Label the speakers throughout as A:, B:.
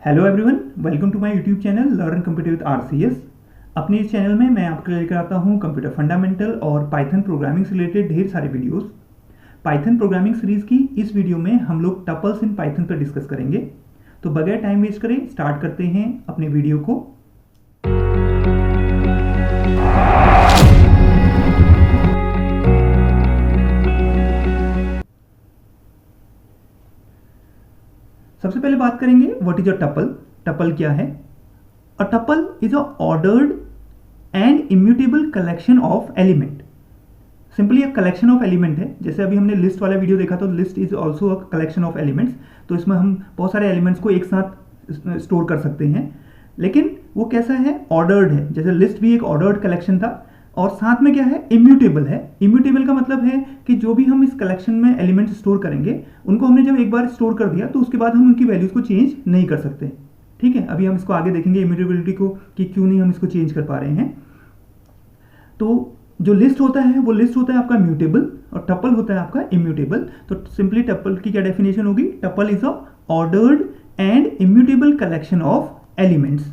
A: Hello everyone, welcome to my YouTube channel learn computer with RCS. अपने इस channel में मैं आपके लिए लेकर आता हूं कंप्यूटर फंडामेंटल और पाइथन प्रोग्रामिंग से रिलेटेड ढेर सारे वीडियोस। पाइथन प्रोग्रामिंग सीरीज की इस वीडियो में हम लोग टपल्स इन पाइथन पर डिस्कस करेंगे। तो बगैर टाइम वेस्ट करें स्टार्ट करते हैं अपने वीडियो को। सबसे पहले बात करेंगे what is a tuple. Tuple क्या है? A tuple is a ordered and immutable collection of element. Simply एक कलेक्शन ऑफ एलिमेंट है। जैसे अभी हमने लिस्ट वाला वीडियो देखा तो list is also a collection of elements. तो इसमें हम बहुत सारे एलिमेंट्स को एक साथ स्टोर कर सकते हैं, लेकिन वो कैसा है? ऑर्डर्ड है। जैसे लिस्ट भी एक ऑर्डर्ड कलेक्शन था, और साथ में क्या है? इम्यूटेबल है। इम्यूटेबल का मतलब है कि जो भी हम इस कलेक्शन में एलिमेंट्स स्टोर करेंगे, उनको हमने जब एक बार स्टोर कर दिया तो उसके बाद हम उनकी वैल्यूज को चेंज नहीं कर सकते। ठीक है, अभी हम इसको आगे देखेंगे इम्यूटेबिलिटी को कि क्यों नहीं हम इसको चेंज कर पा रहे हैं। तो जो लिस्ट होता है वो लिस्ट होता है आपका म्यूटेबल, और टपल होता है आपका इम्यूटेबल। तो सिंपली टपल की क्या डेफिनेशन होगी? Tuple is a ordered and immutable collection of elements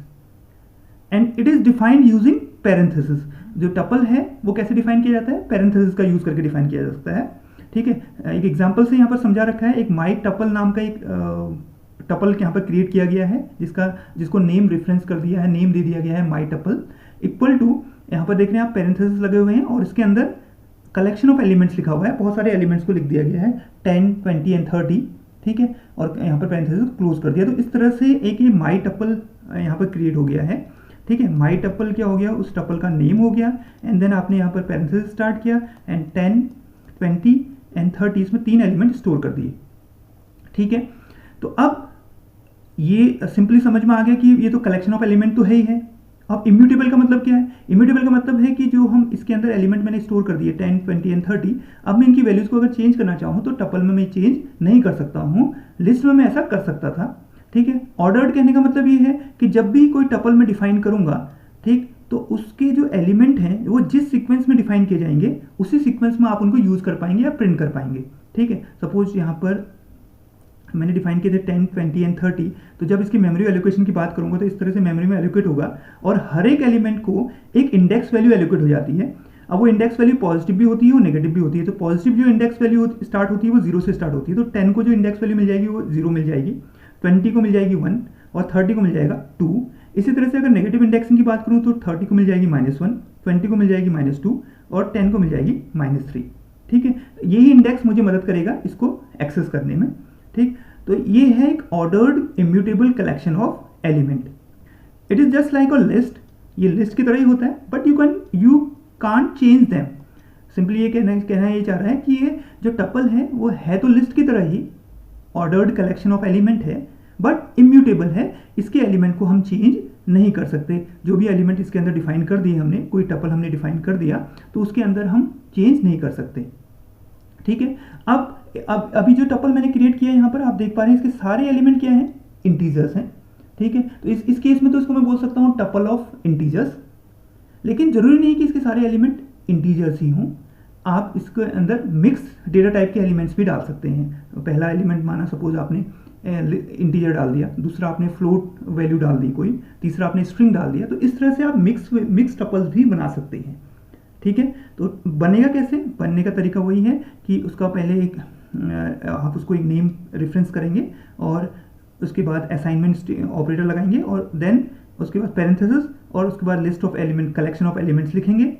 A: and it is defined using parenthesis. जो टपल है वो कैसे डिफाइन किया जाता है? पैरेंथेसिस का यूज करके डिफाइन किया जा सकता है। ठीक है, एक एग्जांपल से यहाँ पर समझा रखा है। एक माई टपल नाम का एक टपल यहाँ पर क्रिएट किया गया है, जिसको नेम रेफरेंस कर दिया है, नेम दे दिया गया है माई टपल इक्वल टू, यहाँ पर देख रहे हैं आप पैरेंथेसिस लगे हुए हैं और इसके अंदर कलेक्शन ऑफ एलिमेंट्स लिखा हुआ है। बहुत सारे एलिमेंट्स को लिख दिया गया है 10, 20 एंड 30। ठीक है, और यहाँ पर पैरेंथेसिस क्लोज कर दिया। तो इस तरह से एक ये माई टपल यहाँ पर क्रिएट हो गया है। ठीक है, माई टपल क्या हो गया? उस टपल का नेम हो गया, एंड देन आपने यहाँ पर पैरेंथेसिस स्टार्ट किया एंड 10, 20 एंड 30 इसमें 3 एलिमेंट स्टोर कर दिए। ठीक है, तो अब ये सिंपली समझ में आ गया कि ये तो कलेक्शन ऑफ एलिमेंट तो है ही है। अब इम्यूटेबल का मतलब क्या है? इम्यूटेबल का मतलब है कि जो हम इसके अंदर एलिमेंट मैंने स्टोर कर दिए 10, 20 एंड 30, अब मैं इनकी वैल्यूज को अगर चेंज करना चाहूँ तो टपल में मैं चेंज नहीं कर सकता हूँ। लिस्ट में मैं ऐसा कर सकता था। ठीक है, ऑर्डर्ड कहने का मतलब ये है कि जब भी कोई टपल में डिफाइन करूंगा, ठीक, तो उसके जो एलिमेंट हैं वो जिस सीक्वेंस में डिफाइन किए जाएंगे उसी सीक्वेंस में आप उनको यूज कर पाएंगे या प्रिंट कर पाएंगे। ठीक है, सपोज यहाँ पर मैंने डिफाइन किए थे 10, 20 एंड 30, तो जब इसकी मेमोरी एलोकेशन की बात करूंगा तो इस तरह से मेमोरी में एलोकेट होगा, और हर एक एलिमेंट को एक इंडेक्स वैल्यू एलोकेट हो जाती है। अब वो इंडेक्स वैल्यू पॉजिटिव भी होती है और नेगेटिव भी होती है। तो पॉजिटिव जो इंडेक्स वैल्यू स्टार्ट होती है वो 0 से स्टार्ट होती है। तो 10 को जो इंडेक्स वैल्यू मिल जाएगी वो 0 मिल जाएगी, 20 को मिल जाएगी 1 और 30 को मिल जाएगा 2। इसी तरह से अगर नेगेटिव इंडेक्सिंग की बात करूँ तो 30 को मिल जाएगी -1, 20 को मिल जाएगी -2 और 10 को मिल जाएगी -3। ठीक है, यही इंडेक्स मुझे मदद करेगा इसको एक्सेस करने में। ठीक, तो ये है एक ordered immutable collection of element. It is just like a list. ये लिस्ट की तरह ही होता है, but you can't change them. Simply ये कहना ये चाह रहा है कि ये जो टपल है वो है तो लिस्ट की तरह he ordered collection of element है, बट इम्यूटेबल है। इसके एलिमेंट को हम चेंज नहीं कर सकते। जो भी एलिमेंट इसके अंदर डिफाइन कर दिए हमने, कोई टपल हमने डिफाइन कर दिया तो उसके अंदर हम चेंज नहीं कर सकते। ठीक है, अब अभी जो टपल मैंने क्रिएट किया है यहाँ पर आप देख पा रहे हैं इसके सारे एलिमेंट क्या हैं? इंटीजर्स हैं। ठीक है, तो इस केस में तो इसको मैं बोल सकता हूँ टपल ऑफ इंटीजर्स, लेकिन जरूरी नहीं कि इसके सारे एलिमेंट इंटीजर्स ही हों। आप इसके अंदर मिक्स डेटा टाइप के एलिमेंट्स भी डाल सकते हैं। पहला एलिमेंट माना सपोज आपने इंटीजर डाल दिया, दूसरा आपने फ्लोट वैल्यू डाल दी कोई, तीसरा आपने स्ट्रिंग डाल दिया। तो इस तरह से आप मिक्स टपल्स भी बना सकते हैं। ठीक है, तो बनेगा कैसे? बनने का तरीका वही है कि उसका पहले एक आप उसको एक नेम रेफरेंस करेंगे और उसके बाद असाइनमेंट ऑपरेटर लगाएंगे और देन उसके बाद पैरेंथेसिस और उसके बाद list of element, collection of elements लिखेंगे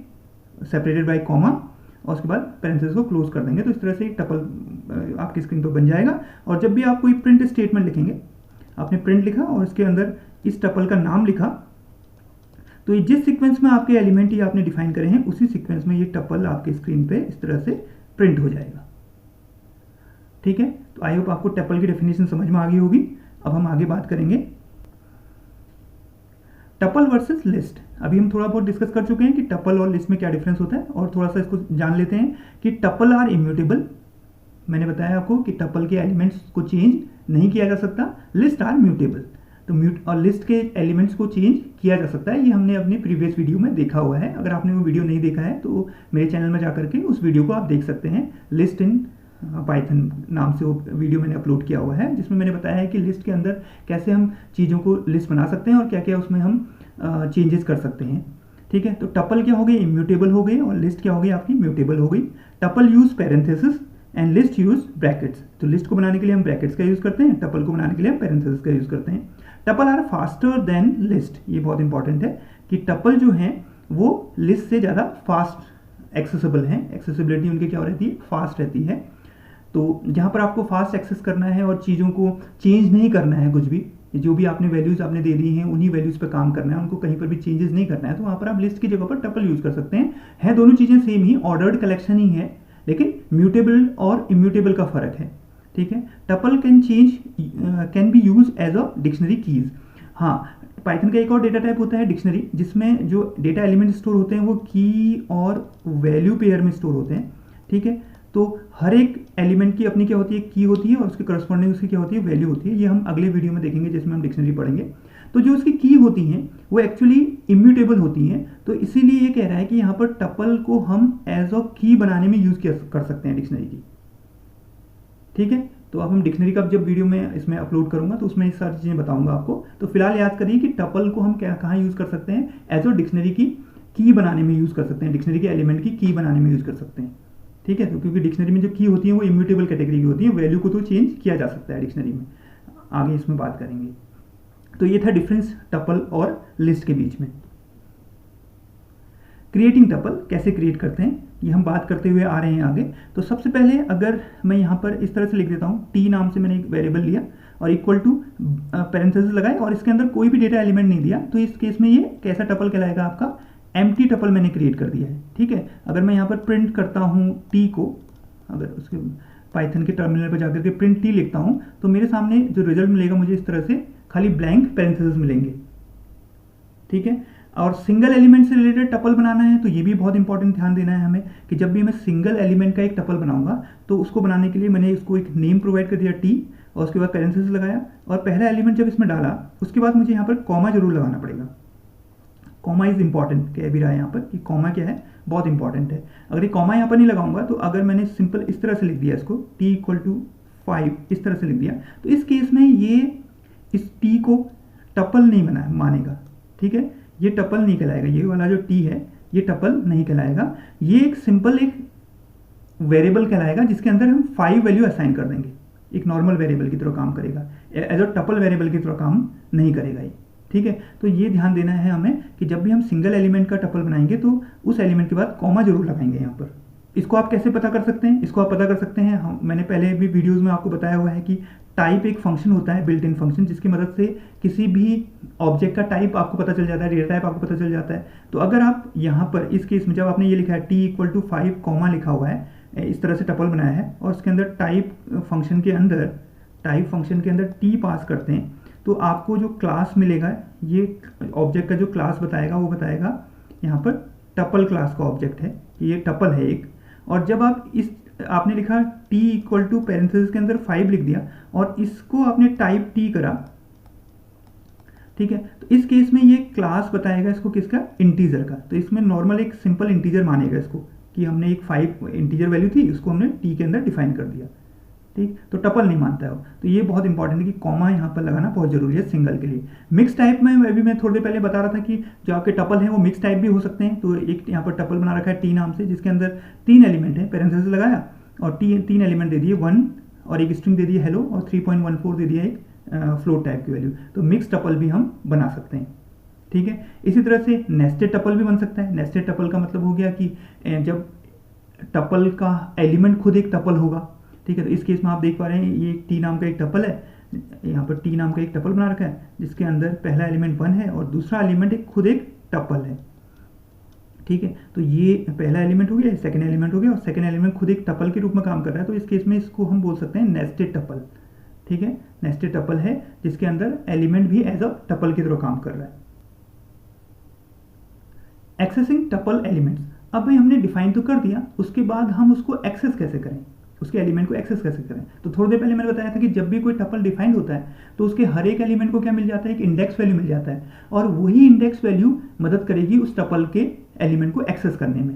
A: सेपरेटेड बाय कॉमा, और उसके बाद पैरेंथेसिस को क्लोज कर देंगे। तो इस तरह से एक टपल आपकी स्क्रीन पर बन जाएगा। और जब भी आप कोई प्रिंट स्टेटमेंट लिखेंगे, आपने प्रिंट लिखा और इसके अंदर इस टपल का नाम लिखा, तो ये जिस सीक्वेंस में आपके एलिमेंट ही आपने डिफाइन करे हैं उसी सीक्वेंस में ये टपल आपके स्क्रीन पे इस तरह से प्रिंट हो जाएगा। ठीक है, तो आई होप आपको टपल की डेफिनेशन समझ में आ गई होगी। अब हम आगे बात करेंगे टपल वर्सेस लिस्ट। अभी हम थोड़ा बहुत डिस्कस कर चुके हैं कि टपल और लिस्ट में क्या डिफरेंस होता है, और थोड़ा सा इसको जान लेते हैं कि टपल आर इम्यूटेबल। मैंने बताया आपको कि टपल के एलिमेंट्स को चेंज नहीं किया जा सकता। लिस्ट आर म्यूटेबल, तो म्यूट और लिस्ट के एलिमेंट्स को चेंज किया जा सकता है। ये हमने अपने प्रीवियस वीडियो में देखा हुआ है। अगर आपने वो वीडियो नहीं देखा है तो मेरे चैनल में जाकर के उस वीडियो को आप देख सकते हैं, लिस्ट इन पाइथन नाम से वो वीडियो मैंने अपलोड किया हुआ है, जिसमें मैंने बताया है कि लिस्ट के अंदर कैसे हम चीज़ों को लिस्ट बना सकते हैं और क्या क्या उसमें हम चेंजेस कर सकते हैं। ठीक है, तो टपल क्या हो गई, इम्यूटेबल हो गई, और लिस्ट क्या हो गई आपकी, म्यूटेबल हो गई। Tuple use parenthesis and list use brackets. तो लिस्ट को बनाने के लिए हम ब्रैकेट्स का यूज़ करते हैं, टपल को बनाने के लिए हम पैरेंथेसिस का यूज़ करते हैं। Tuple are faster than list. ये बहुत इंपॉर्टेंट है कि टपल जो है वो लिस्ट से ज़्यादा फास्ट एक्सेसिबल हैं, एक्सेसिबिलिटी उनकी क्या रहती है, फास्ट रहती है। तो जहाँ पर आपको फास्ट एक्सेस करना है और चीज़ों को चेंज नहीं करना है, कुछ भी जो भी आपने वैल्यूज़ आपने दे दी हैं उन्हीं वैल्यूज़ पे काम करना है, उनको कहीं पर भी चेंजेस नहीं करना है, तो वहाँ पर आप लिस्ट की जगह पर टपल यूज़ कर सकते हैं। है दोनों चीज़ें सेम ही, ऑर्डर्ड कलेक्शन ही है, लेकिन म्यूटेबल और इम्यूटेबल का फ़र्क है। ठीक है, tuple can be use as a dictionary keys. हाँ, पाइथन का एक और डेटा टाइप होता है डिक्शनरी, जिसमें जो डेटा एलिमेंट स्टोर होते हैं वो की और वैल्यू पेयर में स्टोर होते हैं। ठीक है, तो हर एक एलिमेंट की अपनी क्या होती है, की होती है, और उसके करस्पॉन्डिंग उसकी क्या होती है, वैल्यू होती है। ये हम अगले वीडियो में देखेंगे जिसमें हम डिक्शनरी पढ़ेंगे। तो जो उसकी की होती हैं वो एक्चुअली इम्यूटेबल होती हैं, तो इसीलिए ये कह रहा है कि यहाँ पर टपल को हम एज अ की बनाने में यूज़ कर सकते हैं डिक्शनरी की। ठीक है, तो अब हम डिक्शनरी का जब वीडियो में इसमें अपलोड करूंगा तो उसमें ये सारी चीज़ें बताऊंगा आपको। तो फिलहाल याद करिए कि टपल को हम कहाँ यूज़ कर सकते हैं, एज अ डिक्शनरी की बनाने में यूज़ कर सकते हैं, डिक्शनरी के एलिमेंट की बनाने में यूज़ कर सकते हैं। ठीक है, तो क्योंकि डिक्शनरी में जो की होती है वो इम्यूटेबल कैटेगरी की होती है, वैल्यू को तो चेंज किया जा सकता है डिक्शनरी में, आगे इसमें बात करेंगे। तो ये था डिफरेंस टपल और लिस्ट के बीच में। क्रिएटिंग टपल कैसे क्रिएट करते हैं ये हम बात करते हुए आ रहे हैं आगे। तो सबसे पहले अगर मैं यहाँ पर इस तरह से लिख देता हूँ, टी नाम से मैंने एक वेरिएबल लिया और इक्वल टू पैरेंथेसिस लगाए और इसके अंदर कोई भी डेटा एलिमेंट नहीं दिया, तो इस केस में ये कैसा टपल कहलाएगा आपका, एम्प्टी टपल मैंने क्रिएट कर दिया है। ठीक है, अगर मैं यहाँ पर प्रिंट करता हूँ टी को, अगर उसके पाइथन के टर्मिनल पर जाकर के प्रिंट टी लिखता हूँ तो मेरे सामने जो रिजल्ट मिलेगा मुझे इस तरह से खाली ब्लैंक पैरेंथेसिस मिलेंगे। ठीक है, और सिंगल एलिमेंट से रिलेटेड टपल बनाना है तो ये भी बहुत इंपॉर्टेंट ध्यान देना है हमें कि जब भी मैं सिंगल एलिमेंट का एक टपल बनाऊंगा तो उसको बनाने के लिए मैंने इसको एक नेम प्रोवाइड कर दिया टी, और उसके बाद पैरेंथेसिस लगाया, और पहला एलिमेंट जब इसमें डाला उसके बाद मुझे यहाँ पर कॉमा जरूर लगाना पड़ेगा। कॉमा इज इंपॉर्टेंट, कह भी रहा है यहाँ पर कि कॉमा क्या है, बहुत इंपॉर्टेंट है। अगर ये कॉमा यहाँ पर नहीं लगाऊंगा तो अगर मैंने सिंपल इस तरह से लिख दिया इसको टी इक्वल टू 5 इस तरह से लिख दिया, तो इस केस में ये इस टी को टपल नहीं मानेगा। ठीक है, ये टपल नहीं कहलाएगा, ये वाला जो टी है ये टपल नहीं कहलाएगा, ये एक सिंपल एक वेरिएबल कहलाएगा जिसके अंदर हम 5 वैल्यू असाइन कर देंगे, एक नॉर्मल वेरिएबल की तरह काम करेगा, एज अ टपल वेरिएबल की तरह काम नहीं करेगा ये। ठीक है, तो ये ध्यान देना है हमें कि जब भी हम सिंगल एलिमेंट का टपल बनाएंगे तो उस एलिमेंट के बाद कॉमा जरूर लगाएंगे यहाँ पर। इसको आप कैसे पता कर सकते हैं, इसको आप पता कर सकते हैं, मैंने पहले भी वीडियोज़ में आपको बताया हुआ है कि टाइप एक फंक्शन होता है, बिल्ट इन फंक्शन, जिसकी मदद से किसी भी ऑब्जेक्ट का टाइप आपको पता चल जाता है, डेटा टाइप आपको पता चल जाता है। तो अगर आप यहाँ पर इस केस में जब आपने ये लिखा है टी इक्वल टू 5 कॉमा लिखा हुआ है, इस तरह से टपल बनाया है और उसके अंदर टाइप फंक्शन के अंदर टी पास करते हैं, तो आपको जो क्लास मिलेगा, ये ऑब्जेक्ट का जो क्लास बताएगा वो बताएगा यहाँ पर टपल क्लास का ऑब्जेक्ट है, ये टपल है एक। और जब आप आपने लिखा t इक्वल टू पैरेंथेसिस के अंदर 5 लिख दिया और इसको आपने टाइप t करा, ठीक है, तो इस केस में ये क्लास बताएगा इसको किसका, इंटीजर का। तो इसमें नॉर्मल एक सिंपल इंटीजर मानेगा इसको कि हमने एक 5 इंटीजर वैल्यू थी उसको हमने t के अंदर डिफाइन कर दिया। ठीक, तो टपल नहीं मानता है वो। तो ये बहुत इंपॉर्टेंट है कि कॉमा यहाँ पर लगाना बहुत जरूरी है सिंगल के लिए। मिक्स टाइप में अभी मैं थोड़ी देर पहले बता रहा था कि जो आपके टपल हैं वो मिक्स टाइप भी हो सकते हैं। तो एक यहाँ पर टपल बना रखा है टी नाम से, जिसके अंदर 3 एलिमेंट है, पैरेंथेसिस लगाया और 3 एलिमेंट दे दिए, 1 और एक स्ट्रिंग दे दिए हेलो और 3.14 दे दिया एक फ्लोट टाइप की वैल्यू। तो मिक्स टपल भी हम बना सकते हैं। ठीक है, इसी तरह से नेस्टेड टपल भी बन सकता है। नेस्टेड टपल का मतलब हो गया कि जब टपल का एलिमेंट खुद एक टपल होगा। ठीक है, तो इस केस में आप देख पा रहे हैं ये टी नाम का एक टपल है, यहाँ पर टी नाम का एक टपल बना रखा है जिसके अंदर पहला एलिमेंट 1 है और दूसरा एलिमेंट खुद एक टपल है। ठीक है, तो ये पहला एलिमेंट हो गया, सेकंड एलिमेंट हो गया और सेकंड एलिमेंट खुद एक टपल के रूप में काम कर रहा है। तो इस केस में इसको हम बोल सकते हैं नेस्टेड टपल। ठीक है, नेस्टेड टपल है जिसके अंदर एलिमेंट भी एज अ टपल की तरह काम कर रहा है। एक्सेसिंग टपल एलिमेंट्स, अब भाई हमने डिफाइन तो कर दिया, उसके बाद हम उसको एक्सेस कैसे करें, उसके एलिमेंट को एक्सेस कैसे करें। तो थोड़ी देर पहले मैंने बताया था कि जब भी कोई टपल डिफाइंड होता है तो उसके हर एक एलिमेंट को क्या मिल जाता है, एक इंडेक्स वैल्यू मिल जाता है और वही इंडेक्स वैल्यू मदद करेगी उस टपल के एलिमेंट को एक्सेस करने में।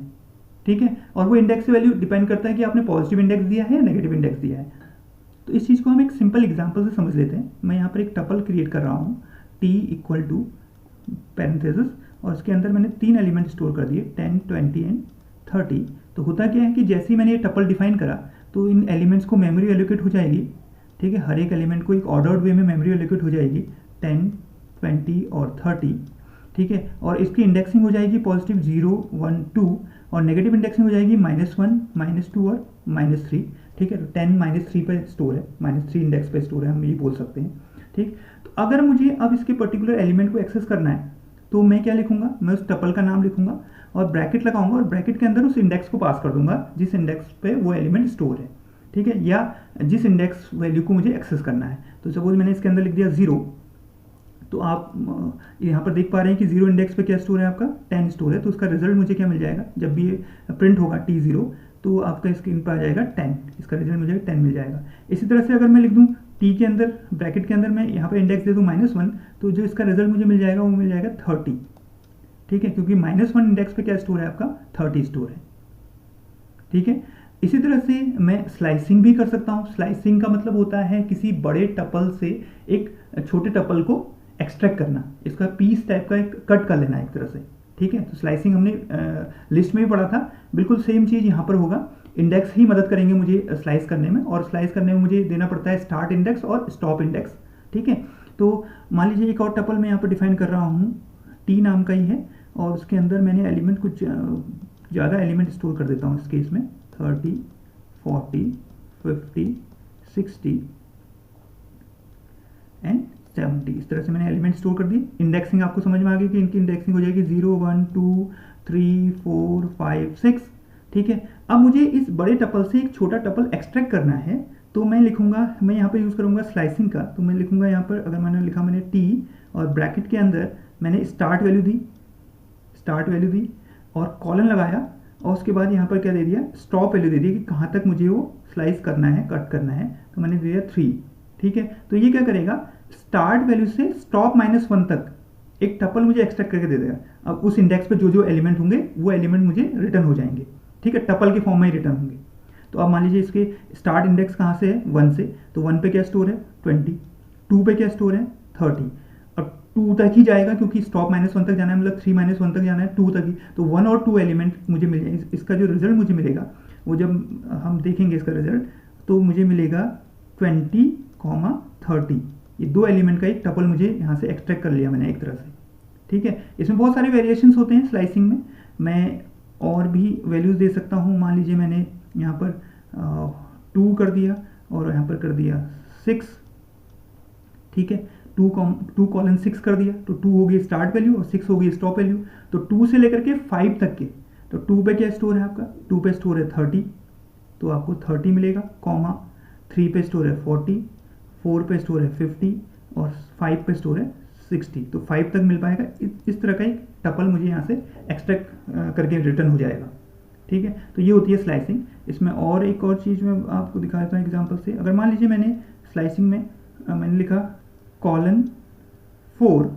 A: ठीक है, और वो इंडेक्स की वैल्यू डिपेंड करता है कि आपने पॉजिटिव इंडेक्स दिया है या नेगेटिव इंडेक्स दिया है। तो इस चीज़ को हम एक सिंपल एग्जांपल से समझ लेते हैं। मैं यहाँ पर एक टपल क्रिएट कर रहा हूँ, t इक्वल टू पैरेंथेसिस, और उसके अंदर मैंने 3 एलिमेंट स्टोर कर दिए, 10, 20 एंड 30। तो होता क्या है कि जैसे ही मैंने ये टपल डिफाइन करा तो इन एलिमेंट्स को मेमोरी एलोकेट हो जाएगी। ठीक है, हर एक एलिमेंट को एक ऑर्डर्ड वे में मेमोरी एलोकेट हो जाएगी, 10, 20 और 30। ठीक है, और इसकी इंडेक्सिंग हो जाएगी पॉजिटिव 0, 1, 2, और नेगेटिव इंडेक्सिंग हो जाएगी -1, -2 और -3। ठीक है, तो 10 -3 पे स्टोर है, -3 इंडेक्स पे स्टोर है, हम ये बोल सकते हैं। ठीक, तो अगर मुझे अब इसके पर्टिकुलर एलिमेंट को एक्सेस करना है तो मैं क्या लिखूंगा, मैं उस टपल का नाम लिखूंगा और ब्रैकेट लगाऊंगा और ब्रैकेट के अंदर उस इंडेक्स को पास कर दूंगा जिस इंडेक्स पे वो एलिमेंट स्टोर है। ठीक है, या जिस इंडेक्स वैल्यू को मुझे एक्सेस करना है। तो सपोज मैंने इसके अंदर लिख दिया 0, तो आप यहाँ पर देख पा रहे हैं कि 0 इंडेक्स पे क्या स्टोर है, आपका 10 स्टोर है। तो उसका रिजल्ट मुझे क्या मिल जाएगा, जब भी ये प्रिंट होगा T0 तो आपका स्क्रीन पर आ जाएगा 10, इसका रिजल्ट मुझे 10 मिल जाएगा। इसी तरह से अगर मैं लिख दूँ T के अंदर, ब्रैकेट के अंदर मैं यहाँ पर इंडेक्स दे दूँ -1, तो जो इसका रिजल्ट मुझे मिल जाएगा वो मिल जाएगा 30। ठीक है, क्योंकि -1 इंडेक्स पे क्या स्टोर है, आपका 30 स्टोर है। ठीक है, इसी तरह से मैं स्लाइसिंग भी कर सकता हूँ। स्लाइसिंग का मतलब होता है किसी बड़े टपल से एक छोटे टपल को एक्सट्रैक्ट करना, इसका पीस टाइप का एक कट कर लेना एक तरह से। ठीक है, तो स्लाइसिंग हमने लिस्ट में भी पढ़ा था, बिल्कुल सेम चीज़ यहाँ पर होगा। इंडेक्स ही मदद करेंगे मुझे स्लाइस करने में, और स्लाइस करने में मुझे देना पड़ता है स्टार्ट इंडेक्स और स्टॉप इंडेक्स। ठीक है, तो मान लीजिए एक और टपल मैं यहाँ पर डिफाइन कर रहा हूँ, टी नाम का ही है, और उसके अंदर मैंने एलिमेंट कुछ ज़्यादा एलिमेंट स्टोर कर देता हूँ इस केस में, 30, 40, 50, 60 एंड 70। इस तरह से मैंने एलिमेंट स्टोर कर दिए। इंडेक्सिंग आपको समझ में आ गई कि इनकी इंडेक्सिंग हो जाएगी 0, 1, 2, 3, 4, 5, 6। ठीक है, अब मुझे इस बड़े टपल से एक छोटा टपल एक्सट्रैक्ट करना है, तो मैं लिखूंगा, मैं यहाँ पर यूज़ करूँगा स्लाइसिंग का। तो मैं लिखूंगा यहाँ पर, अगर मैंने लिखा मैंने टी और ब्रैकेट के अंदर मैंने स्टार्ट वैल्यू दी और कॉलन लगाया, और उसके बाद यहाँ पर क्या दे दिया, स्टॉप वैल्यू दे दिया कि कहाँ तक मुझे वो स्लाइस करना है, कट करना है। तो मैंने दे दिया 3। ठीक है, तो ये क्या करेगा, स्टार्ट वैल्यू से स्टॉप -1 तक एक टपल मुझे एक्सट्रैक्ट करके दे देगा। अब उस इंडेक्स पे जो जो एलिमेंट होंगे वो एलिमेंट मुझे रिटर्न हो जाएंगे। ठीक है, टपल के फॉर्म में ही रिटर्न होंगे। तो अब मान लीजिए इसके स्टार्ट इंडेक्स कहाँ से है, 1 से, तो 1 पे क्या स्टोर है, 20, 2 पे क्या स्टोर है, 30, और 2 तक ही जाएगा क्योंकि स्टॉप -1 तक जाना है, मतलब 3 -1 तक जाना है, 2 तक ही। तो 1 और 2 एलिमेंट मुझे मिल जाएंगे। इसका जो रिजल्ट मुझे मिलेगा, वो जब हम देखेंगे इसका रिजल्ट, तो मुझे मिलेगा 20, 30। ये 2 एलिमेंट का एक टपल मुझे यहाँ से एक्सट्रैक्ट कर लिया मैंने एक तरह से। ठीक है, इसमें बहुत सारे वेरिएशंस होते हैं स्लाइसिंग में, मैं और भी वैल्यूज़ दे सकता हूँ। मान लीजिए मैंने यहाँ पर 2 कर दिया और यहाँ पर कर दिया 6। ठीक है, 2:6 कर दिया, तो 2 हो गई स्टार्ट वैल्यू और 6 हो गई स्टॉप वैल्यू। तो 2 से लेकर के 5 तक के, तो 2 पे क्या स्टोर है आपका, 2 पे स्टोर है 30, तो आपको 30 मिलेगा, 3 पे स्टोर है 40, 4 पे स्टोर है 50 और 5 पे स्टोर है 60। तो 5 तक मिल पाएगा। इस तरह का एक टपल मुझे यहाँ से एक्सट्रैक्ट करके रिटर्न हो जाएगा। ठीक है, तो ये होती है स्लाइसिंग। इसमें और एक और चीज़ मैं आपको दिखा देता हूँ एग्जाम्पल से। अगर मान लीजिए मैंने स्लाइसिंग में मैंने लिखा 4।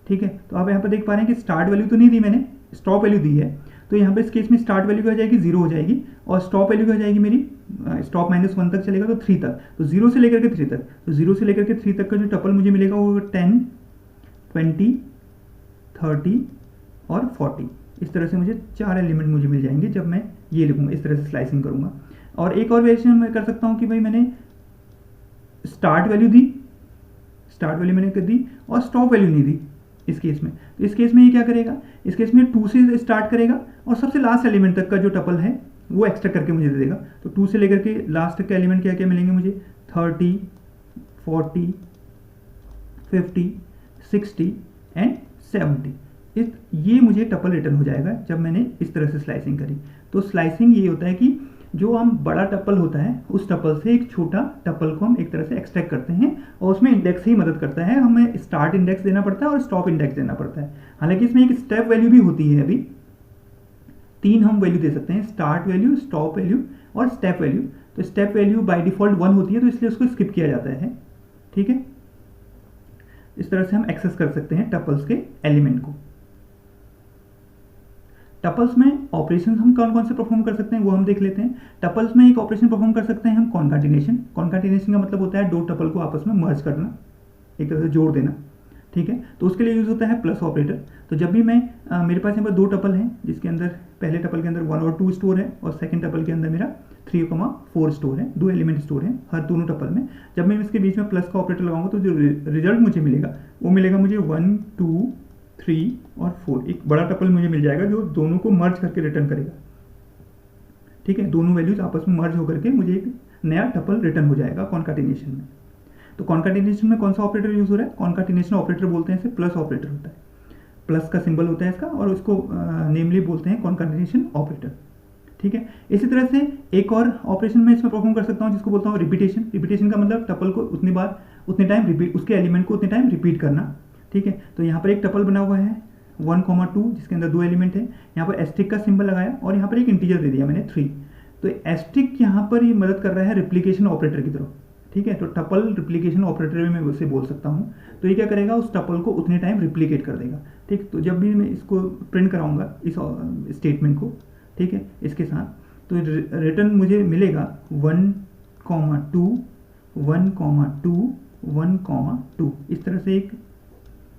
A: ठीक है, तो आप यहाँ पर देख पा रहे हैं कि स्टार्ट वैल्यू तो नहीं दी मैंने, स्टॉप वैल्यू दी है। तो यहाँ पे इस केस में स्टार्ट वैल्यू क्या हो जाएगी, 0 हो जाएगी, और स्टॉप वैल्यू क्या हो जाएगी मेरी, स्टॉप -1 तक चलेगा तो 3 तक, तो 0 से लेकर के 3 तक। तो 0 से लेकर के 3 तक का जो टपल मुझे मिलेगा वो 10, 20, 30 और 40। इस तरह से मुझे 4 एलिमेंट मुझे मिल जाएंगे जब मैं ये लिखूंगा, इस तरह से स्लाइसिंग करूंगा। और एक और वेरिएशन मैं कर सकता हूँ कि भाई मैंने स्टार्ट वैल्यू मैंने कर दी और स्टॉप वैल्यू नहीं दी इस केस में। तो इस केस में ये क्या करेगा, इस केस में 2 से स्टार्ट करेगा और सबसे लास्ट एलिमेंट तक का जो टपल है वो एक्सट्रैक्ट करके मुझे दे देगा। तो 2 से लेकर के लास्ट तक के एलिमेंट क्या क्या मिलेंगे मुझे, 30, 40, 50, 60 एंड 70। ये मुझे टपल रिटर्न हो जाएगा जब मैंने इस तरह से स्लाइसिंग करी। तो स्लाइसिंग ये होता है कि जो हम बड़ा टपल होता है उस टपल से एक छोटा टपल को हम एक तरह से एक्सट्रैक्ट करते हैं, और उसमें इंडेक्स ही मदद करता है। हमें स्टार्ट इंडेक्स देना पड़ता है और स्टॉप इंडेक्स देना पड़ता है। हालांकि इसमें एक स्टेप वैल्यू भी होती है, अभी 3 हम वैल्यू दे सकते हैं, स्टार्ट वैल्यू, स्टॉप वैल्यू और स्टेप वैल्यू। तो स्टेप वैल्यू बाय डिफॉल्ट 1 होती है, तो इसलिए उसको स्किप किया जाता है। ठीक है, इस तरह से हम एक्सेस कर सकते हैं टपल्स के एलिमेंट को। टपल्स में ऑपरेशन हम कौन कौन से परफॉर्म कर सकते हैं वो हम देख लेते हैं। टपल्स में एक ऑपरेशन परफॉर्म कर सकते हैं हम कॉन्काटिनेशन। कॉन्काटिनेशन का मतलब होता है दो टपल को आपस में मर्ज करना, एक तरह से जोड़ देना, ठीक है। तो उसके लिए यूज़ होता है प्लस ऑपरेटर। तो जब भी मैं मेरे पास यहाँ पर दो टपल हैं जिसके अंदर पहले टपल के अंदर 1 और 2 स्टोर है और सेकंड टपल के अंदर मेरा 3,4 स्टोर है, दो एलिमेंट स्टोर हैं हर दोनों टपल में। जब मैं इसके बीच में प्लस का ऑपरेटर लगाऊंगा तो जो रिजल्ट मुझे मिलेगा वो मिलेगा मुझे 1, 2, 3 और 4। एक बड़ा टपल मुझे मिल जाएगा जो दोनों को मर्ज करके रिटर्न करेगा, ठीक है। दोनों वैल्यूज आपस में मर्ज होकर के मुझे एक नया टपल रिटर्न हो जाएगा कॉन्काटिनेशन में। तो कॉन्काटिनेशन में कौन सा ऑपरेटर यूज हो रहा है? कॉन्काटिनेशन ऑपरेटर बोलते हैं इसे, प्लस ऑपरेटर होता है, प्लस का सिंबल होता है इसका और उसको नेमली बोलते हैं कॉन्काटिनेशन ऑपरेटर, ठीक है। इसी तरह से एक और ऑपरेशन मैं इसमें परफॉर्म कर सकता हूँ जिसको बोलता हूँ रिपीटेशन। रिपीटेशन का मतलब टपल को उतनी बार उतने टाइम रिपीट, उसके एलिमेंट को उतने टाइम रिपीट करना, ठीक है। तो यहाँ पर एक टपल बना हुआ है 1,2 जिसके अंदर दो एलिमेंट है, यहाँ पर एस्टिक का सिंबल लगाया और यहाँ पर एक इंटीजर दे दिया मैंने 3। तो एस्टिक यहाँ पर ये मदद कर रहा है रिप्लिकेशन ऑपरेटर की तरफ, ठीक है। तो टपल रिप्लिकेशन ऑपरेटर में उसे बोल सकता हूँ। तो ये क्या करेगा, उस टपल को उतने टाइम रिप्लिकेट कर देगा, ठीक। तो जब भी मैं इसको प्रिंट कराऊंगा इस स्टेटमेंट को, ठीक है, इसके साथ, तो रिटर्न मुझे मिलेगा 1,2, 1,2, 1,2। इस तरह से एक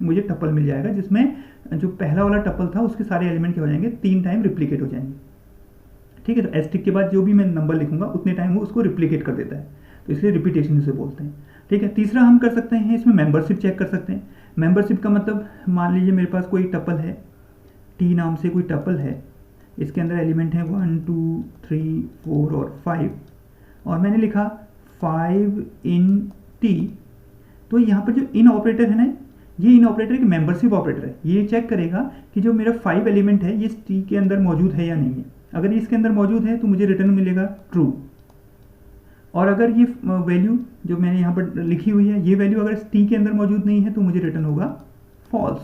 A: मुझे टपल मिल जाएगा जिसमें जो पहला वाला टपल था उसके सारे एलिमेंट क्या हो जाएंगे, 3 टाइम रिप्लिकेट हो जाएंगे, ठीक है। तो एस्टिक के बाद जो भी मैं नंबर लिखूंगा उतने टाइम वो उसको रिप्लिकेट कर देता है, तो इसलिए रिपीटेशन इसे बोलते हैं, ठीक है। तीसरा हम कर सकते हैं इसमें मेंबरशिप चेक कर सकते हैं। मेंबरशिप का मतलब मान लीजिए मेरे पास कोई टपल है, टी नाम से कोई टपल है, इसके अंदर एलिमेंट है 1, 2, 3, 4 और 5 और मैंने लिखा 5 इन टी। तो यहाँ पर जो इन ऑपरेटर है ना, ये इन ऑपरेटर एक मेंबरशिप ऑपरेटर है। ये चेक करेगा कि जो मेरा 5 एलिमेंट है ये टी के अंदर मौजूद है या नहीं है। अगर ये इसके अंदर मौजूद है तो मुझे रिटर्न मिलेगा ट्रू, और अगर ये वैल्यू जो मैंने यहाँ पर लिखी हुई है ये वैल्यू अगर टी के अंदर मौजूद नहीं है तो मुझे रिटर्न होगा फॉल्स,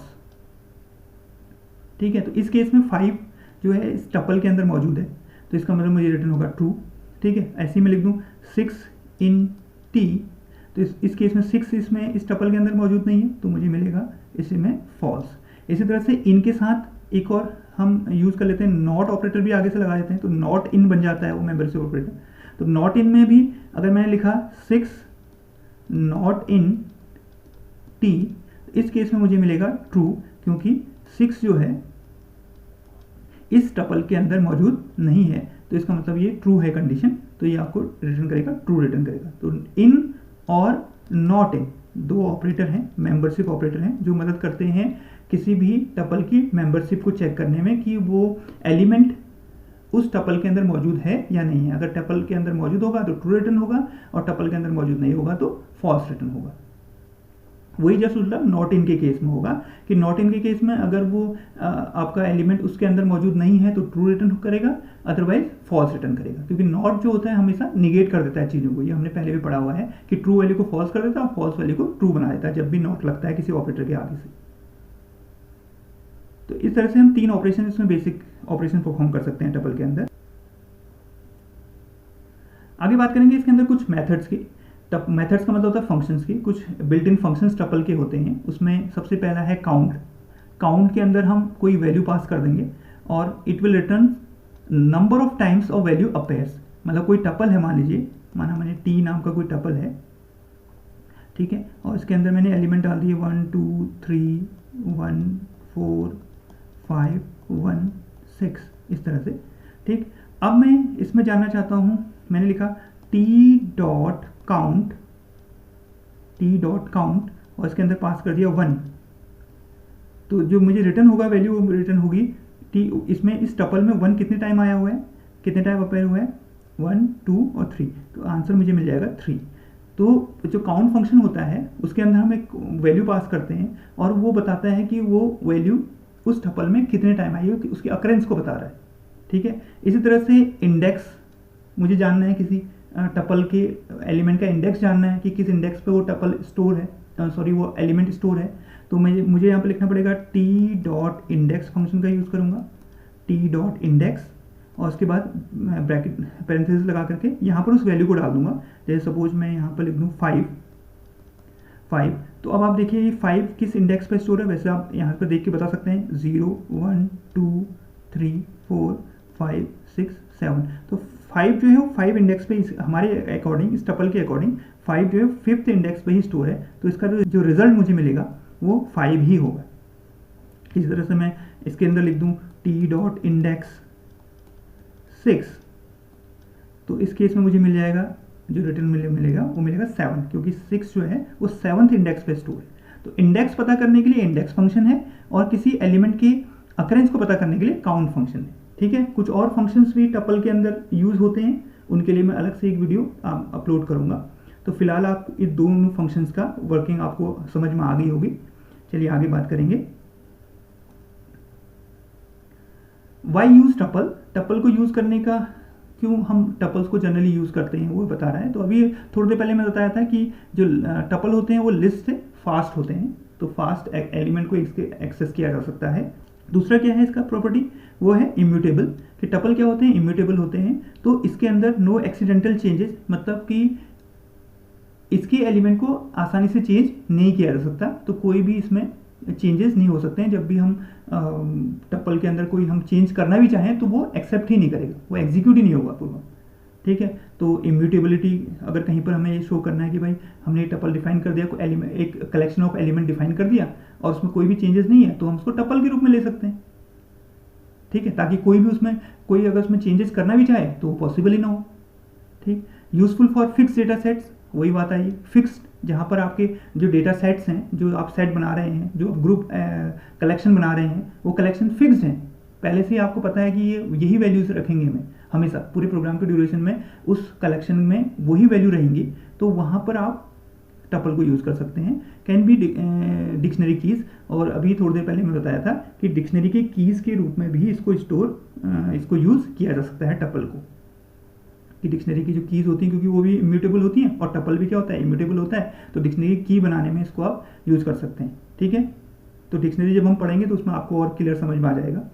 A: ठीक है। तो इस केस में 5 जो है इस टपल के अंदर मौजूद है तो इसका मतलब मुझे रिटर्न होगा ट्रू, ठीक है। ऐसे ही मैं लिख दूँ 6 इन टी, तो इस केस में 6 इसमें इस टपल के अंदर मौजूद नहीं है तो मुझे मिलेगा इसमें फॉल्स। इसी तरह से इनके साथ एक और हम यूज़ कर लेते हैं, नॉट ऑपरेटर भी आगे से लगा देते हैं, तो नॉट इन बन जाता है वो मेंबरशिप ऑपरेटर। तो नॉट इन में भी अगर मैंने लिखा 6 नॉट इन टी, इस केस में मुझे मिलेगा ट्रू, क्योंकि 6 जो है इस टपल के अंदर मौजूद नहीं है, तो इसका मतलब ये ट्रू है कंडीशन, तो ये आपको रिटर्न करेगा, ट्रू रिटर्न करेगा। तो इन और नॉट इन दो ऑपरेटर हैं, मेंबरशिप ऑपरेटर हैं, जो मदद करते हैं किसी भी टपल की मेंबरशिप को चेक करने में कि वो एलिमेंट उस टपल के अंदर मौजूद है या नहीं है। अगर टपल के अंदर मौजूद होगा तो ट्रू रिटर्न होगा और टपल के अंदर मौजूद नहीं होगा तो फॉल्स रिटर्न होगा। वही जस्ट उल्टा नॉट इन के केस में होगा कि नॉट इन के केस में अगर वो आपका एलिमेंट उसके अंदर मौजूद नहीं है तो ट्रू रिटर्न करेगा, अदरवाइज फॉल्स रिटर्न करेगा, क्योंकि नॉट जो होता है हमेशा निगेट कर देता है चीज़ों को। ये हमने पहले भी पढ़ा हुआ है कि ट्रू वैल्यू को फॉल्स कर देता है और फॉल्स वैल्यू को ट्रू बना देता है जब भी नॉट लगता है किसी ऑपरेटर के आगे से। तो इस तरह से हम 3 ऑपरेशन इसमें बेसिक ऑपरेशन परफॉर्म कर सकते हैं टपल के अंदर। आगे बात करेंगे इसके अंदर कुछ मेथड्स की। मेथड्स का मतलब होता है फंक्शंस की। कुछ बिल्ट इन फंक्शंस टपल के होते हैं, उसमें सबसे पहला है काउंट। काउंट के अंदर हम कोई वैल्यू पास कर देंगे और it will return number of times of value appears. मतलब कोई टपल है, मान लीजिए माना मैंने टी नाम का कोई टपल है, ठीक है, और इसके अंदर मैंने एलिमेंट डाल दिए 1, 2, 3, 1, 4, 5, 1, 6 इस तरह से, ठीक। अब मैं इसमें जानना चाहता हूँ, मैंने लिखा t.count और इसके अंदर पास कर दिया 1, तो जो मुझे रिटर्न होगा वैल्यू वो रिटर्न होगी टी। इसमें इस टपल में 1 कितने टाइम आया हुआ है, कितने टाइम अपेयर हुआ है, 1, 2 और 3, तो आंसर मुझे मिल जाएगा 3। तो जो काउंट फंक्शन होता है उसके अंदर हम एक वैल्यू पास करते हैं और वो बताता है कि वो वैल्यू उस टपल में कितने टाइम आई है, उसकी अकरेंस को बता रहा है, ठीक है। इसी तरह से इंडेक्स, मुझे जानना है किसी टपल के एलिमेंट का इंडेक्स जानना है कि किस इंडेक्स पे वो टपल स्टोर है, वो एलिमेंट स्टोर है, तो मुझे यहाँ पे लिखना पड़ेगा t.index फंक्शन का यूज़ करूँगा, t.index, और उसके बाद ब्रैकेट पैरेंथेसिस लगा करके यहाँ पर उस वैल्यू को डाल दूंगा। जैसे सपोज मैं यहाँ पर लिख दूँ 5, तो अब आप देखिए ये 5 किस इंडेक्स पे स्टोर है। वैसे आप यहाँ पर देख के बता सकते हैं 0, 1, 2, 3 4 5 6 7। तो 5 जो है वो 5 इंडेक्स पे हमारे अकॉर्डिंग, इस टपल के अकॉर्डिंग 5 जो है 5th इंडेक्स पे ही स्टोर है, तो इसका जो रिजल्ट मुझे मिलेगा वो 5 ही होगा। इसी तरह से मैं इसके अंदर लिख दूँ t.index 6, तो इस केस में मुझे मिल जाएगा, जो रिटर्न मिलेगा वो मिलेगा 7, क्योंकि 6 जो है वो 7th इंडेक्स पे स्टोर है। तो इंडेक्स पता करने के लिए इंडेक्स फंक्शन है, और किसी एलिमेंट के अकरेंस को पता करने के लिए काउंट फंक्शन है। ठीक है, कुछ और फंक्शंस भी टपल के अंदर यूज होते हैं, उनके लिए मैं अलग से एक वीडियो अपलोड करूंगा। तो फिलहाल आप इस दोनों फंक्शंस का वर्किंग आपको समझ में आ गई होगी। चलिए आगे बात करेंगे। वाई यूज टपल, टपल को यूज करने का क्यों हम टपल्स को जनरली यूज करते हैं वो बता रहा है। तो अभी थोड़ी देर पहले मैं बताया था कि जो टपल होते हैं वो लिस्ट से फास्ट होते हैं, तो फास्ट एलिमेंट को एक्सेस किया जा सकता है। दूसरा क्या है इसका प्रॉपर्टी, वो है इम्यूटेबल, कि टपल क्या होते हैं, इम्यूटेबल होते हैं। तो इसके अंदर नो एक्सीडेंटल चेंजेस, मतलब कि इसके एलिमेंट को आसानी से चेंज नहीं किया जा सकता, तो कोई भी इसमें चेंजेस नहीं हो सकते हैं। जब भी हम टपल के अंदर कोई हम चेंज करना भी चाहें तो वो एक्सेप्ट ही नहीं करेगा, वो एग्जीक्यूट ही नहीं होगा पूरा। ठीक है, तो इम्यूटेबिलिटी, अगर कहीं पर हमें ये शो करना है कि भाई हमने टपल डिफाइन कर दिया, एक कलेक्शन ऑफ एलिमेंट डिफाइन कर दिया और उसमें कोई भी चेंजेस नहीं है, तो हम उसको टपल के रूप में ले सकते हैं। ठीक है, ताकि कोई भी उसमें कोई अगर उसमें चेंजेस करना भी चाहे तो वो पॉसिबल ही ना हो। ठीक, useful for fix data sets, वही बात आई, फिक्स्ड, जहाँ पर आपके जो डेटा सेट्स हैं, जो आप सेट बना रहे हैं, जो ग्रुप कलेक्शन बना रहे हैं, वो कलेक्शन फिक्स्ड हैं, पहले से ही आपको पता है कि ये यही वैल्यूज रखेंगे हमें हमेशा पूरे प्रोग्राम के ड्यूरेशन में, उस कलेक्शन में वही वैल्यू रहेंगी, तो वहाँ पर आप टपल को यूज़ कर सकते हैं। कैन बी डिक्शनरी कीज़, और अभी थोड़ी देर पहले मैं बताया था कि डिक्शनरी के कीज़ के रूप में भी इसको यूज़ किया जा सकता है टपल को, कि डिक्शनरी की जो कीज़ होती हैं, क्योंकि वो भी इम्यूटेबल होती हैं और टपल भी क्या होता है, इम्यूटेबल होता है, तो डिक्शनरी की बनाने में इसको आप यूज़ कर सकते हैं। ठीक है, तो डिक्शनरी जब हम पढ़ेंगे तो उसमें आपको और क्लियर समझ में आ जाएगा।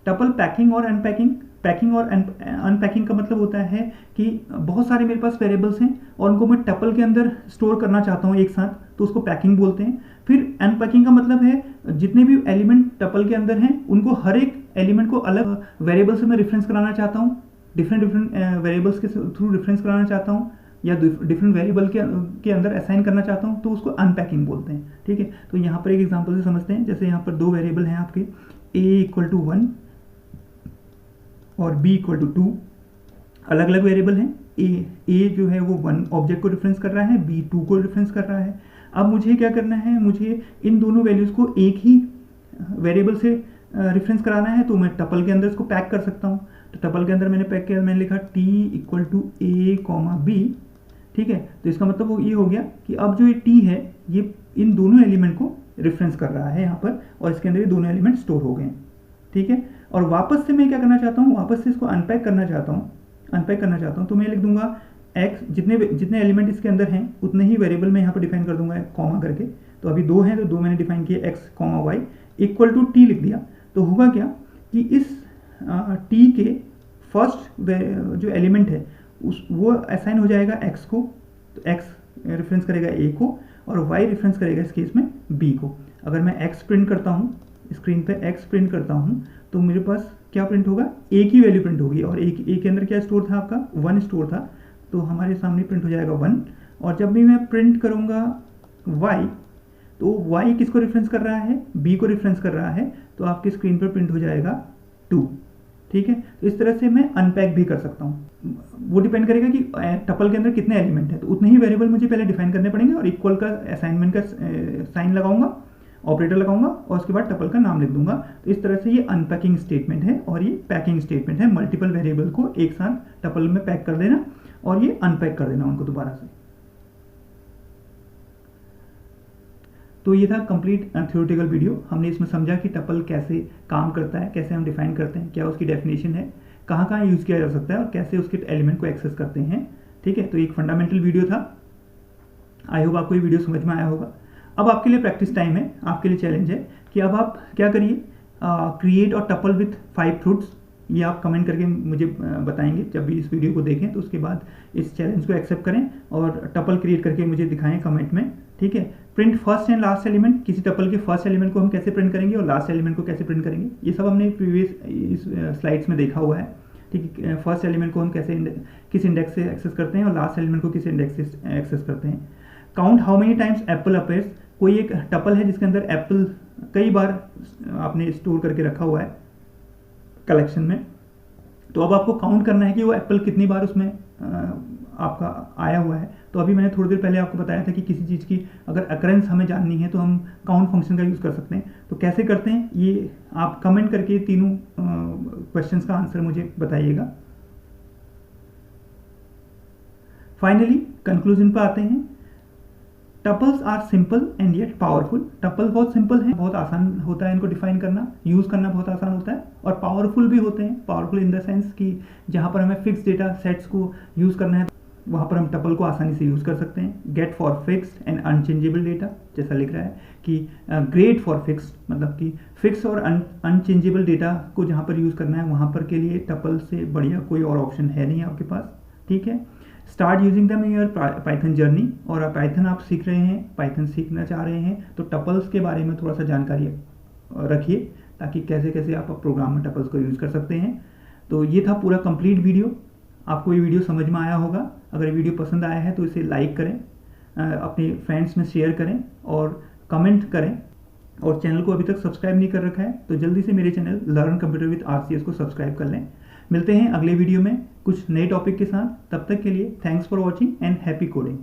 A: टपल पैकिंग और अनपैकिंग, पैकिंग और अनपैकिंग का मतलब होता है कि बहुत सारे मेरे पास वेरिएबल्स हैं और उनको मैं टपल के अंदर स्टोर करना चाहता हूँ एक साथ, तो उसको पैकिंग बोलते हैं। फिर अनपैकिंग का मतलब है जितने भी एलिमेंट टपल के अंदर हैं उनको हर एक एलिमेंट को अलग वेरिएबल से मैं रेफरेंस कराना चाहता हूँ, डिफरेंट वेरिएबल्स के थ्रू रेफरेंस कराना चाहता हूँ, या डिफरेंट वेरिएबल के अंदर असाइन करना चाहता हूँ, तो उसको अनपैकिंग बोलते हैं। ठीक है, तो यहाँ पर एक एग्जांपल से समझते हैं। जैसे यहाँ पर दो वेरिएबल हैं आपके, a = 1 और b = 2, अलग अलग वेरिएबल हैं। a जो है वो 1 ऑब्जेक्ट को रेफरेंस कर रहा है, b 2 को रेफरेंस कर रहा है। अब मुझे क्या करना है, मुझे इन दोनों वैल्यूज़ को एक ही वेरिएबल से रेफरेंस कराना है, तो मैं टपल के अंदर इसको पैक कर सकता हूँ। तो टपल के अंदर मैंने पैक किया, मैंने लिखा t = a, b। ठीक है, तो इसका मतलब वो ये हो गया कि अब जो ये t है ये इन दोनों एलिमेंट को रेफरेंस कर रहा है यहाँ पर, और इसके अंदर ये दोनों एलिमेंट स्टोर हो गए हैं। ठीक है, और वापस से मैं क्या करना चाहता हूँ, वापस से इसको अनपैक करना चाहता हूँ, तो मैं लिख दूंगा x, जितने एलिमेंट इसके अंदर हैं उतने ही वेरिएबल मैं यहाँ पर डिफाइन कर दूंगा कॉमा करके। तो अभी 2 हैं, तो 2 मैंने डिफाइन किए, x, y = t लिख दिया। तो होगा क्या कि इस t के फर्स्ट जो एलिमेंट है वो असाइन हो जाएगा x को, तो x रेफरेंस करेगा a को और y रेफरेंस करेगा इस केस में b को। अगर मैं x प्रिंट करता हूँ, स्क्रीन पे x प्रिंट करता हूँ, तो मेरे पास क्या प्रिंट होगा, a की वैल्यू प्रिंट होगी, और a के अंदर क्या स्टोर था आपका, 1 स्टोर था, तो हमारे सामने प्रिंट हो जाएगा 1। और जब भी मैं प्रिंट करूँगा y, तो y किसको रेफरेंस कर रहा है, b को रेफरेंस कर रहा है, तो आपकी स्क्रीन पर प्रिंट हो जाएगा 2। ठीक है, तो इस तरह से मैं अनपैक भी कर सकता हूँ। वो डिपेंड करेगा कि टपल के अंदर कितने एलिमेंट हैं, तो उतने ही वेरिएबल मुझे पहले डिफाइन करने पड़ेंगे, और इक्वल का असाइनमेंट का साइन लगाऊंगा, ऑपरेटर लगाऊंगा, और उसके बाद टपल का नाम लिख दूंगा। तो इस तरह से ये अनपैकिंग स्टेटमेंट है, और ये पैकिंग स्टेटमेंट है। मल्टीपल वेरिएबल को एक साथ टपल में पैक कर देना और ये अनपैक कर देना उनको दोबारा से। तो ये था कंप्लीट थ्योरेटिकल वीडियो। हमने इसमें समझा कि टपल कैसे काम करता है, कैसे हम डिफाइन करते हैं, क्या उसकी डेफिनेशन है, कहाँ कहाँ यूज़ किया जा सकता है, और कैसे उसके एलिमेंट को एक्सेस करते हैं। ठीक है, तो एक फंडामेंटल वीडियो था। आई होप आपको ये वीडियो समझ में आया होगा। अब आपके लिए प्रैक्टिस टाइम है, आपके लिए चैलेंज है कि अब आप क्या करिए, क्रिएट और टपल विथ 5 फ्रूट्स, ये आप कमेंट करके मुझे बताएंगे जब भी इस वीडियो को देखें। तो उसके बाद इस चैलेंज को एक्सेप्ट करें और टपल क्रिएट करके मुझे दिखाएं कमेंट में। ठीक है। Print first and last element, किसी टपल के फर्स्ट एलिमेंट को हम कैसे प्रिंट करेंगे और लास्ट एलिमेंट को कैसे प्रिंट करेंगे, ये सब हमने प्रीवियस इस स्लाइड्स में देखा हुआ है। ठीक है, फर्स्ट एलिमेंट को हम कैसे किस इंडेक्स से एक्सेस करते हैं और लास्ट एलिमेंट को किस इंडेक्स से एक्सेस करते हैं। Count how many times Apple appears, कोई एक टपल है जिसके अंदर एप्पल कई बार आपने स्टोर करके रखा हुआ है कलेक्शन में, तो अब आपको काउंट करना है कि वो एप्पल कितनी बार उसमें आपका आया हुआ है। तो अभी मैंने थोड़ी देर पहले आपको बताया था कि किसी चीज़ की अगर अकरेंस हमें जाननी है तो हम काउंट फंक्शन का यूज़ कर सकते हैं। तो कैसे करते हैं ये आप कमेंट करके तीनों क्वेश्चंस का आंसर मुझे बताइएगा। फाइनली कंक्लूजन पर आते हैं। Tuples are simple and yet powerful. Tuple बहुत सिंपल है, बहुत आसान होता है इनको डिफाइन करना, यूज़ करना बहुत आसान होता है, और पावरफुल भी होते हैं। पावरफुल इन द सेंस कि जहाँ पर हमें फिक्स डेटा सेट्स को यूज़ करना है वहाँ पर हम टपल को आसानी से यूज़ कर सकते हैं। Get for fixed and unchangeable data, जैसा लिख रहा है कि ग्रेट फॉर फिक्स्ड, मतलब कि फिक्स और अनचेंजेबल डेटा को जहाँ पर यूज़ करना है वहाँ पर के लिए टपल से बढ़िया कोई और ऑप्शन है नहीं आपके पास। ठीक है। स्टार्ट यूजिंग दम इन योर पाइथन जर्नी, और पाइथन आप सीख रहे हैं, पाइथन सीखना चाह रहे हैं तो टपल्स के बारे में थोड़ा सा जानकारी रखिए ताकि कैसे कैसे आप प्रोग्राम में टपल्स को यूज़ कर सकते हैं। तो ये था पूरा कंप्लीट वीडियो। आपको ये वीडियो समझ में आया होगा। अगर ये वीडियो पसंद आया है तो इसे लाइक करें, अपने फ्रेंड्स में शेयर करें और कमेंट करें, और चैनल को अभी तक सब्सक्राइब नहीं कर रखा है तो जल्दी से मेरे channel learn computer with RCS को सब्सक्राइब कर लें। मिलते हैं अगले वीडियो में कुछ नए टॉपिक के साथ। तब तक के लिए thanks for watching and happy coding.